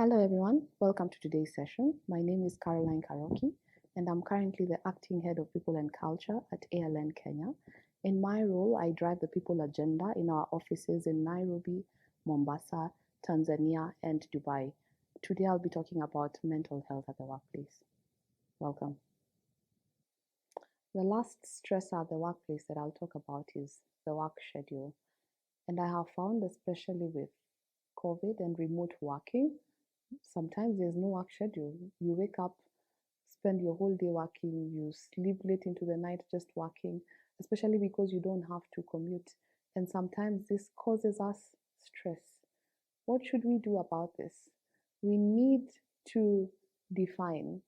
Hello everyone, welcome to today's session. My name is Karoki and I'm currently the acting head of people and culture at ALN Kenya. In my role, I drive the people agenda in our offices in Nairobi, Mombasa, Tanzania and Dubai. Today I'll be talking about mental health at the workplace. Welcome. The last stressor at the workplace that I'll talk about is the work schedule. And I have found, especially with COVID and remote working, sometimes there's no work schedule. You wake up, spend your whole day working, you sleep late into the night just working, especially because you don't have to commute. And sometimes this causes us stress. What should we do about this? We need to define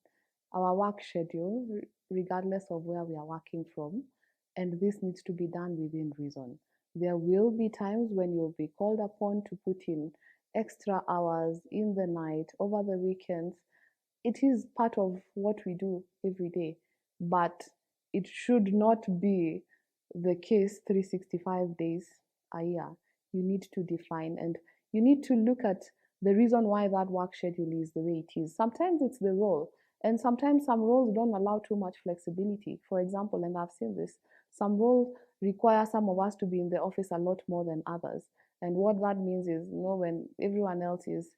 our work schedule regardless of where we are working from, and this needs to be done within reason. There will be times when you'll be called upon to put in extra hours in the night, over the weekends. It is part of what we do every day, but it should not be the case 365 days a year. You need to define and you need to look at the reason why that work schedule is the way it is. Sometimes it's the role, and sometimes some roles don't allow too much flexibility. For example, and I've seen this, some roles require some of us to be in the office a lot more than others. And what that means is, when everyone else is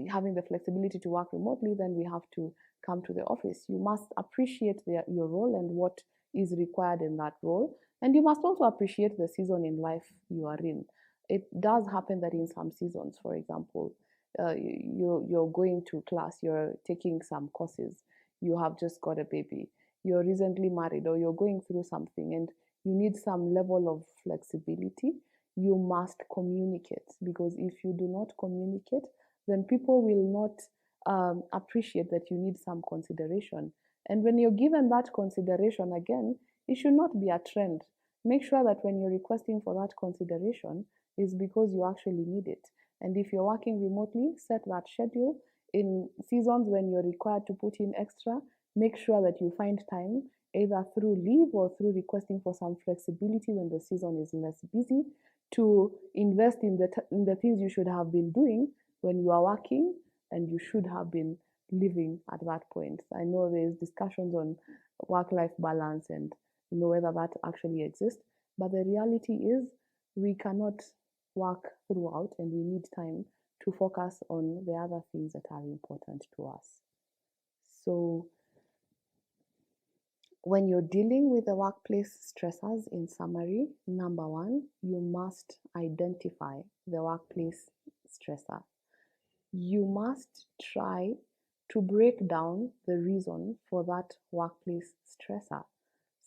having the flexibility to work remotely, then we have to come to the office. You must appreciate your role and what is required in that role. And you must also appreciate the season in life you are in. It does happen that in some seasons, for example, you're going to class, you're taking some courses, you have just got a baby, you're recently married, or you're going through something and you need some level of flexibility. You must communicate, because if you do not communicate, then people will not appreciate that you need some consideration. And when you're given that consideration, again, it should not be a trend. Make sure that when you're requesting for that consideration is because you actually need it. And if you're working remotely, set that schedule. In seasons when you're required to put in extra, make sure that you find time, either through leave or through requesting for some flexibility when the season is less busy, to invest in the things you should have been doing when you are working and you should have been living at that point. I know there's discussions on work-life balance and whether that actually exists, but the reality is we cannot work throughout, and we need time to focus on the other things that are important to us. So when you're dealing with the workplace stressors, in summary, number one, you must identify the workplace stressor. You must try to break down the reason for that workplace stressor.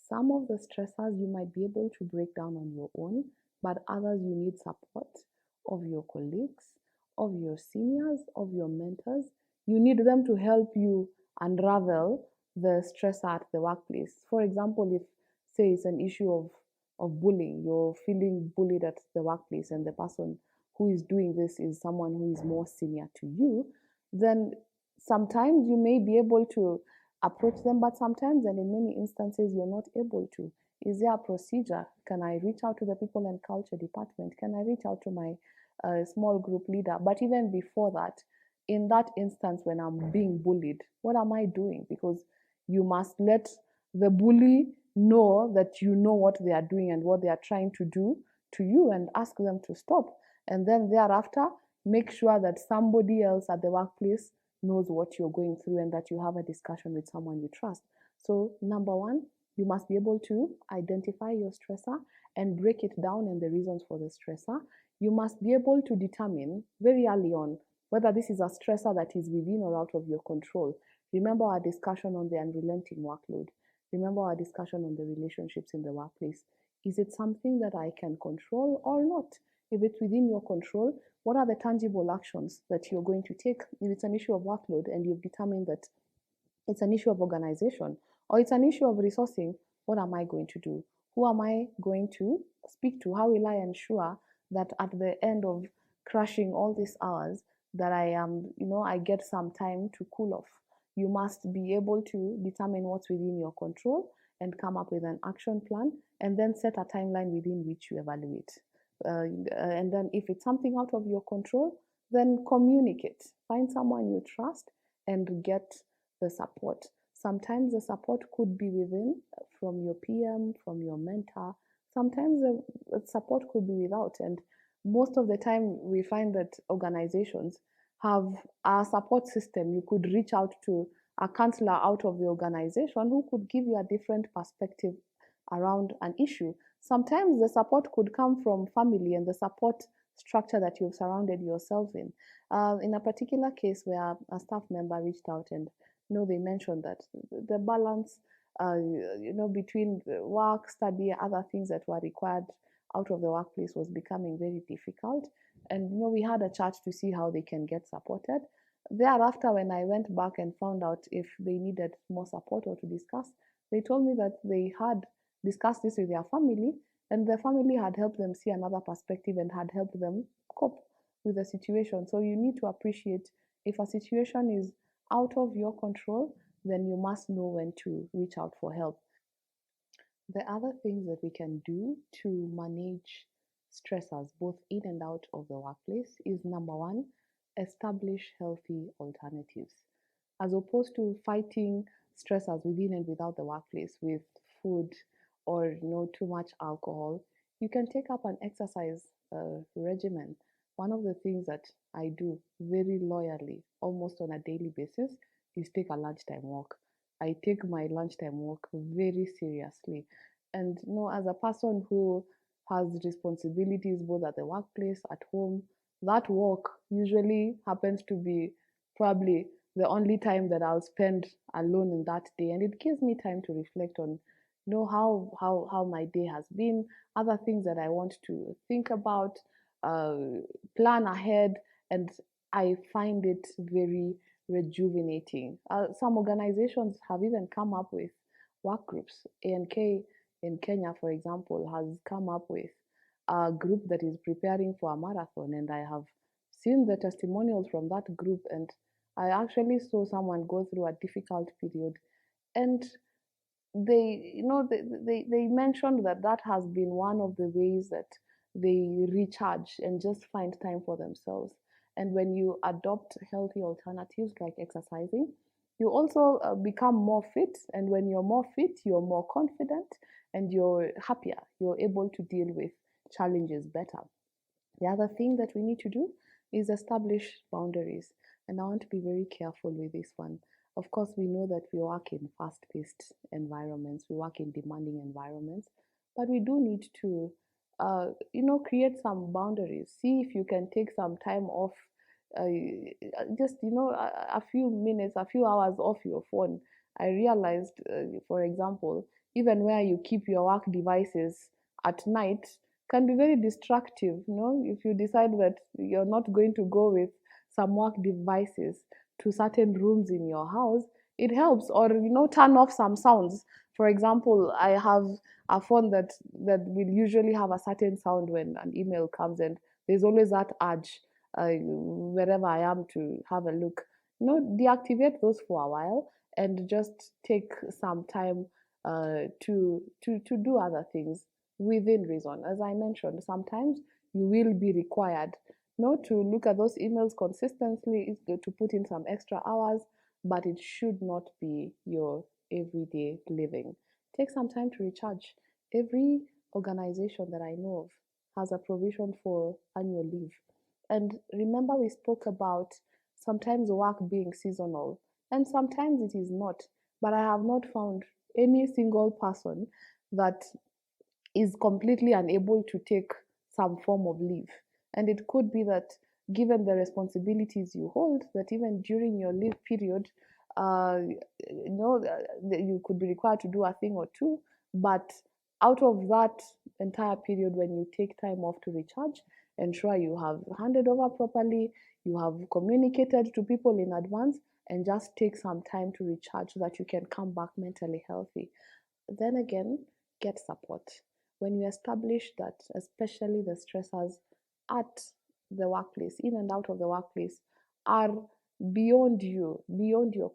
Some of the stressors you might be able to break down on your own, but others you need support of your colleagues, of your seniors, of your mentors. You need them to help you unravel the stressor at the workplace. For example, if, say, it's an issue of bullying, you're feeling bullied at the workplace and the person who is doing this is someone who is more senior to you, then sometimes you may be able to approach them, but sometimes, and in many instances, you're not able to. Is there a procedure? Can I reach out to the people and culture department? Can I reach out to my small group leader? But even before that, in that instance when I'm being bullied, what am I doing? Because you must let the bully know that you know what they are doing and what they are trying to do to you, and ask them to stop. And then thereafter, make sure that somebody else at the workplace knows what you're going through and that you have a discussion with someone you trust. So number one, you must be able to identify your stressor and break it down and the reasons for the stressor. You must be able to determine very early on whether this is a stressor that is within or out of your control. Remember our discussion on the unrelenting workload. Remember our discussion on the relationships in the workplace. Is it something that I can control or not? If it's within your control, what are the tangible actions that you're going to take? If it's an issue of workload and you've determined that it's an issue of organization or it's an issue of resourcing, what am I going to do? Who am I going to speak to? How will I ensure that at the end of crushing all these hours that I get some time to cool off? You must be able to determine what's within your control and come up with an action plan, and then set a timeline within which you evaluate. And then if it's something out of your control, then communicate. Find someone you trust and get the support. Sometimes the support could be within, from your PM, from your mentor. Sometimes the support could be without. And most of the time, we find that organizations have a support system. You could reach out to a counselor out of the organization who could give you a different perspective around an issue. Sometimes the support could come from family and the support structure that you've surrounded yourself in. In a particular case where a staff member reached out and they mentioned that the balance, between work, study, other things that were required out of the workplace was becoming very difficult. And we had a chat to see how they can get supported. Thereafter, when I went back and found out if they needed more support or to discuss, they told me that they had discussed this with their family, and the family had helped them see another perspective and had helped them cope with the situation. So you need to appreciate, if a situation is out of your control, then you must know when to reach out for help. The other things that we can do to manage stressors both in and out of the workplace is, number one, establish healthy alternatives. As opposed to fighting stressors within and without the workplace with food or too much alcohol, you can take up an exercise regimen. One of the things that I do very loyally, almost on a daily basis, is take a lunchtime walk. I take my lunchtime walk very seriously. And as a person who has responsibilities both at the workplace, at home, that walk usually happens to be probably the only time that I'll spend alone in that day. And it gives me time to reflect on how my day has been, other things that I want to think about, uh, plan ahead, and I find it very rejuvenating. Some organizations have even come up with work groups. ANK in Kenya, for example, has come up with a group that is preparing for a marathon, and I have seen the testimonials from that group, and I actually saw someone go through a difficult period, and they mentioned that that has been one of the ways that they recharge and just find time for themselves. And when you adopt healthy alternatives like exercising, you also become more fit. And when you're more fit, you're more confident and you're happier. You're able to deal with challenges better. The other thing that we need to do is establish boundaries. And I want to be very careful with this one. Of course, we know that we work in fast paced environments, we work in demanding environments, but we do need to, create some boundaries. See if you can take some time off, just, a few minutes, a few hours off your phone. I realized, for example, even where you keep your work devices at night, can be very destructive. If you decide that you're not going to go with some work devices to certain rooms in your house, it helps. Or turn off some sounds. For example, I have a phone that will usually have a certain sound when an email comes, and there's always that urge, wherever I am, to have a look. Deactivate those for a while and just take some time to do other things within reason. As I mentioned, sometimes you will be required to look at those emails consistently, to put in some extra hours, but it should not be your everyday living. Take some time to recharge. Every organization that I know of has a provision for annual leave. And remember, we spoke about sometimes work being seasonal, and sometimes it is not. But I have not found any single person that is completely unable to take some form of leave. And it could be that, given the responsibilities you hold, that even during your leave period, uh, you could be required to do a thing or two. But out of that entire period, when you take time off to recharge, ensure you have handed over properly, you have communicated to people in advance, and just take some time to recharge so that you can come back mentally healthy. Then again, get support. When you establish that, especially the stressors at the workplace, in and out of the workplace, are beyond your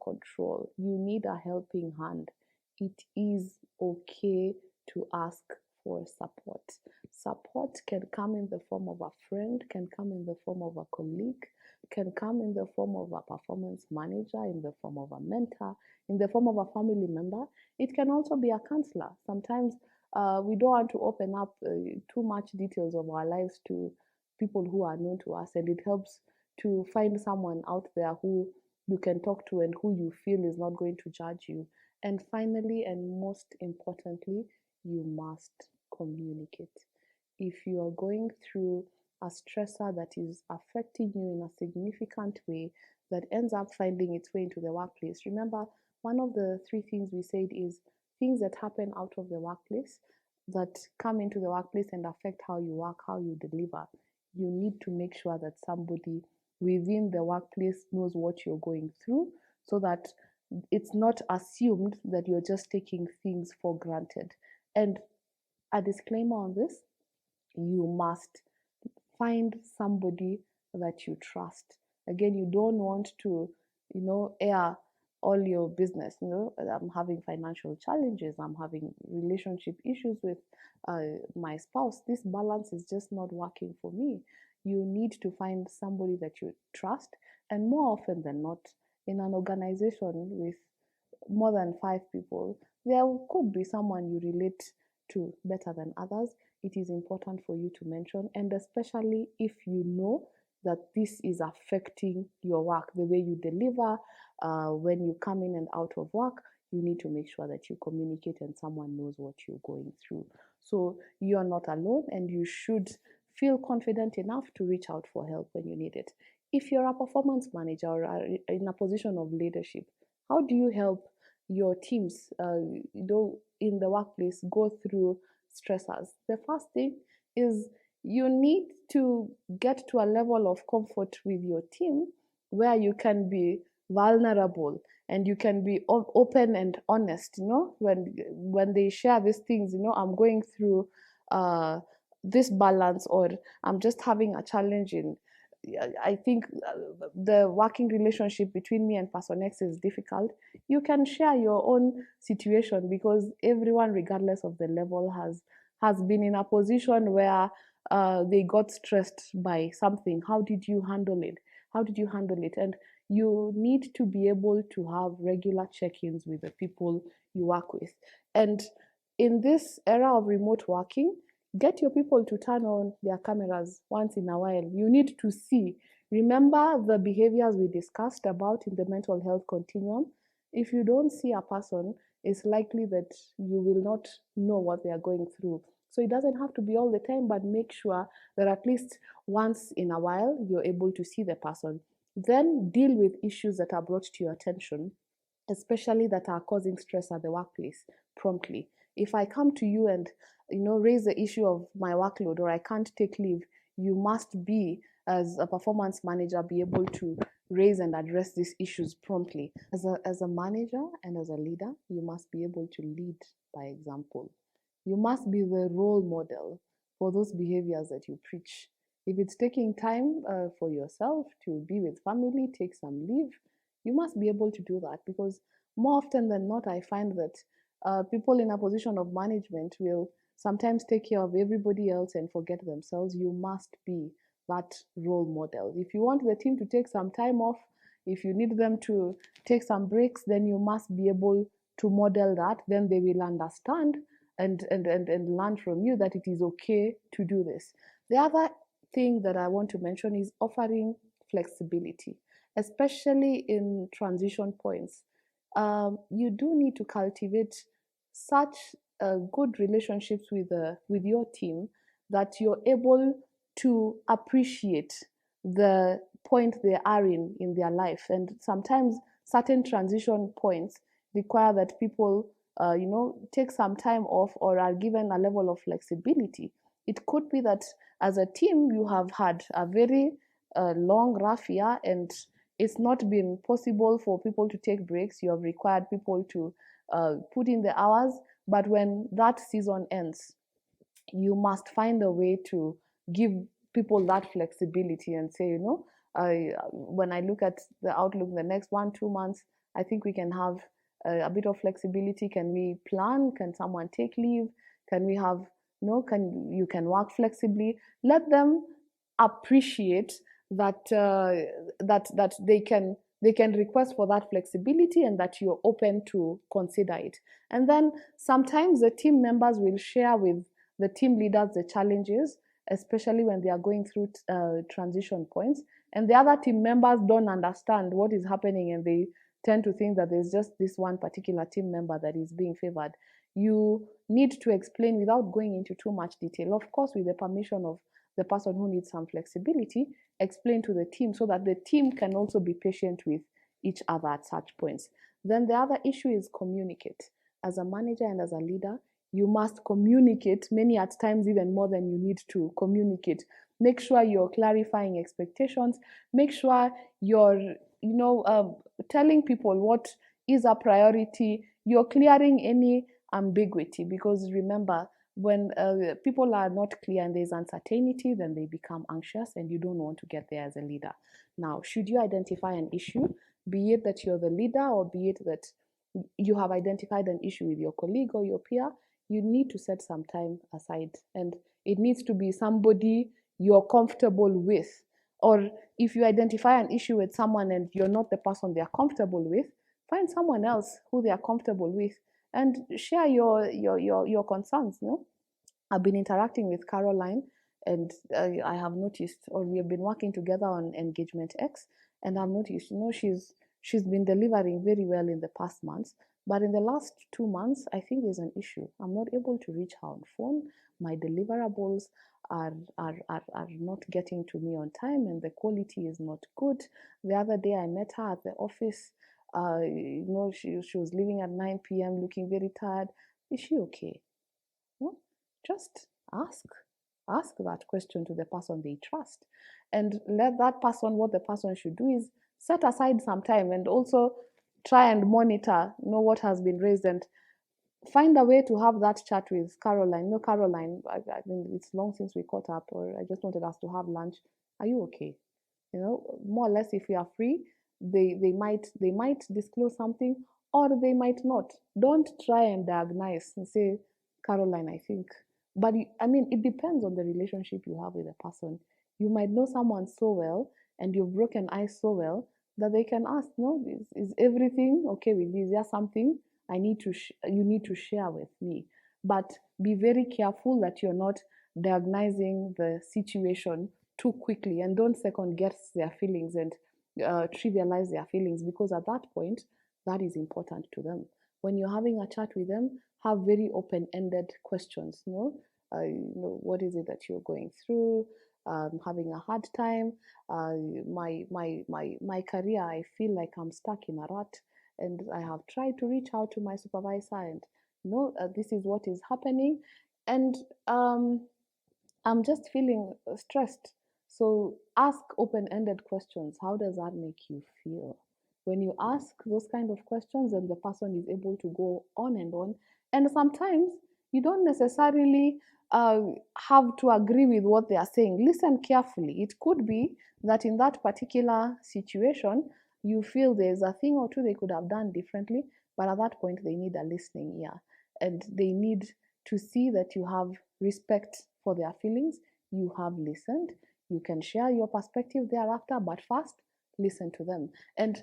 control, you need a helping hand. It is okay to ask for support. Support can come in the form of a friend, can come in the form of a colleague, can come in the form of a performance manager, in the form of a mentor, in the form of a family member. It can also be a counselor. Sometimes we don't want to open up too much details of our lives to people who are known to us, and it helps to find someone out there who you can talk to and who you feel is not going to judge you. And finally, and most importantly, you must communicate. If you are going through a stressor that is affecting you in a significant way that ends up finding its way into the workplace, remember, one of the three things we said is things that happen out of the workplace that come into the workplace and affect how you work, how you deliver. You need to make sure that somebody within the workplace knows what you're going through so that it's not assumed that you're just taking things for granted. And a disclaimer on this, you must find somebody that you trust. Again, you don't want to, air all your business. I'm having financial challenges, I'm having relationship issues with my spouse. This balance is just not working for me. You need to find somebody that you trust, and more often than not, in an organization with more than 5 people, there could be someone you relate to better than others. It is important for you to mention, and especially if you know that this is affecting your work, the way you deliver, when you come in and out of work, you need to make sure that you communicate and someone knows what you're going through. So you're not alone, and you should feel confident enough to reach out for help when you need it. If you're a performance manager or are in a position of leadership, how do you help your teams, in the workplace go through stressors? The first thing is you need to get to a level of comfort with your team where you can be vulnerable and you can be open and honest. When they share these things, I'm going through this balance, or I'm just having a challenge in, I think the working relationship between me and person X is difficult. You can share your own situation, because everyone, regardless of the level, has been in a position where they got stressed by something. How did you handle it? How did you handle it? And you need to be able to have regular check-ins with the people you work with. And in this era of remote working, get your people to turn on their cameras once in a while. You need to see. Remember the behaviors we discussed about in the mental health continuum? If you don't see a person, it's likely that you will not know what they are going through. So it doesn't have to be all the time, but make sure that at least once in a while you're able to see the person. Then deal with issues that are brought to your attention, especially that are causing stress at the workplace, promptly. If I come to you and raise the issue of my workload, or I can't take leave, you must be, as a performance manager, be able to raise and address these issues promptly. As a manager and as a leader, you must be able to lead by example. You must be the role model for those behaviors that you preach. If it's taking time for yourself to be with family, take some leave, you must be able to do that, because more often than not, I find that people in a position of management will sometimes take care of everybody else and forget themselves. You must be that role model. If you want the team to take some time off, if you need them to take some breaks, then you must be able to model that. Then they will understand and learn from you that it is okay to do this. The other thing that I want to mention is offering flexibility, especially in transition points. You do need to cultivate such good relationships with your team that you're able to appreciate the point they are in their life. And sometimes certain transition points require that people take some time off or are given a level of flexibility. It could be that as a team you have had a very long rough year, and it's not been possible for people to take breaks. You have required people to put in the hours, but when that season ends, you must find a way to give people that flexibility and say, when I look at the outlook in the next 1-2 months, I think we can have a bit of flexibility. Can we plan? Can someone take leave? Can we have you can work flexibly. Let them appreciate that that they can request for that flexibility and that you're open to consider it. And then sometimes the team members will share with the team leaders the challenges, especially when they are going through transition points, and the other team members don't understand what is happening, and they tend to think that there's just this one particular team member that is being favored. You need to explain without going into too much detail, of course with the permission of the person who needs some flexibility. Explain to the team so that the team can also be patient with each other at such points. Then the other issue is communicate. As a manager and as a leader, you must communicate, many at times even more than you need to communicate. Make sure you're clarifying expectations. Make sure you're telling people what is a priority. You're clearing any ambiguity, because remember, when people are not clear and there's uncertainty, then they become anxious, and you don't want to get there as a leader. Now, should you identify an issue, be it that you're the leader or be it that you have identified an issue with your colleague or your peer, you need to set some time aside, and it needs to be somebody you're comfortable with. Or if you identify an issue with someone and you're not the person they're comfortable with, find someone else who they are comfortable with and share your concerns. No, I've been interacting with Caroline, and I have noticed, or we have been working together on Engagement X, and I've noticed, she's been delivering very well in the past months, but in the last 2 months, I think there's an issue. I'm not able to reach her on phone. My deliverables are not getting to me on time, and the quality is not good. The other day, I met her at the office. She was leaving at 9 p.m. looking very tired. Is she okay? No? Just ask that question to the person they trust, and let that person, what the person should do is set aside some time and also try and monitor, what has been raised, and find a way to have that chat with Caroline. No, Caroline, I mean, it's long since we caught up, or I just wanted us to have lunch. Are you okay? More or less, if we are free, they might disclose something, or they might not. Don't try and diagnose and say, Caroline, I think. But I mean, it depends on the relationship you have with a person. You might know someone so well, and you've broken ice so well, that they can ask, no, is everything okay with you? Is there something you need to share with me? But be very careful that you're not diagnosing the situation too quickly, and don't second guess their feelings and trivialize their feelings, because at that point, that is important to them. When you're having a chat with them, have very open-ended questions. What is it that you're going through? Having a hard time. My career, I feel like I'm stuck in a rut, and I have tried to reach out to my supervisor, and this is what is happening, and I'm just feeling stressed. So ask open-ended questions. How does that make you feel? When you ask those kind of questions, and the person is able to go on and on, and sometimes you don't necessarily have to agree with what they are saying. Listen carefully. It could be that in that particular situation, you feel there's a thing or two they could have done differently, but at that point, they need a listening ear, and they need to see that you have respect for their feelings. You have listened. You can share your perspective thereafter, but first listen to them, and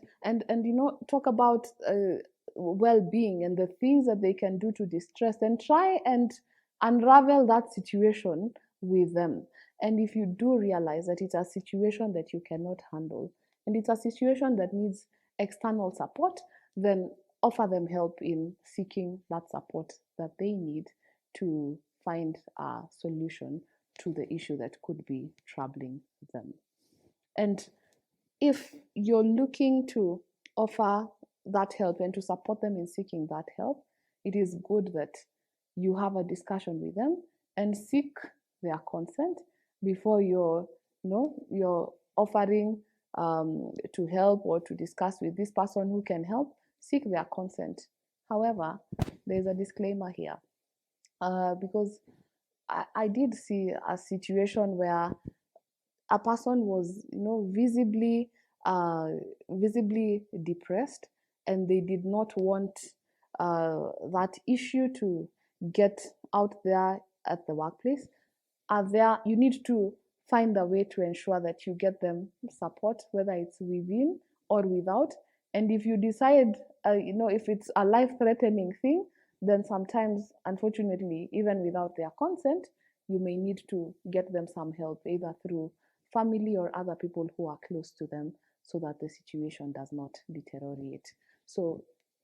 talk about well-being and the things that they can do to distress, and try and unravel that situation with them. And if you do realize that it's a situation that you cannot handle, and it's a situation that needs external support, then offer them help in seeking that support that they need to find a solution to the issue that could be troubling them. And if you're looking to offer that help and to support them in seeking that help, it is good that you have a discussion with them and seek their consent before you're offering to help or to discuss with this person who can help. Seek their consent. However, there's a disclaimer here, because I did see a situation where a person was, visibly depressed, and they did not want that issue to get out there at the workplace are there. You need to find a way to ensure that you get them support, whether it's within or without. And if you decide, if it's a life-threatening thing, then sometimes, unfortunately, even without their consent, you may need to get them some help, either through family or other people who are close to them, so that the situation does not deteriorate. So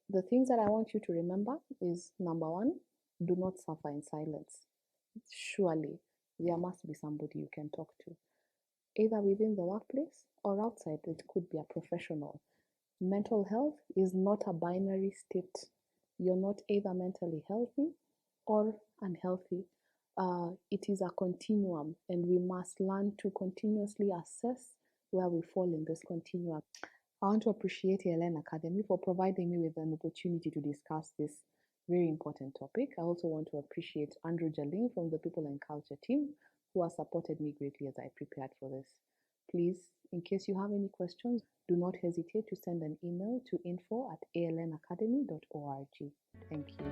the things that I want you to remember is, number one, do not suffer in silence. Surely there must be somebody you can talk to, either within the workplace or outside. It could be a professional. Mental health is not a binary state. You're not either mentally healthy or unhealthy. It is a continuum, and we must learn to continuously assess where we fall in this continuum. I want to appreciate ALN Academy for providing me with an opportunity to discuss this very important topic. I also want to appreciate Andrew Jaling from the People and Culture team, who has supported me greatly as I prepared for this. Please, in case you have any questions, do not hesitate to send an email to info@alnacademy.org. Thank you.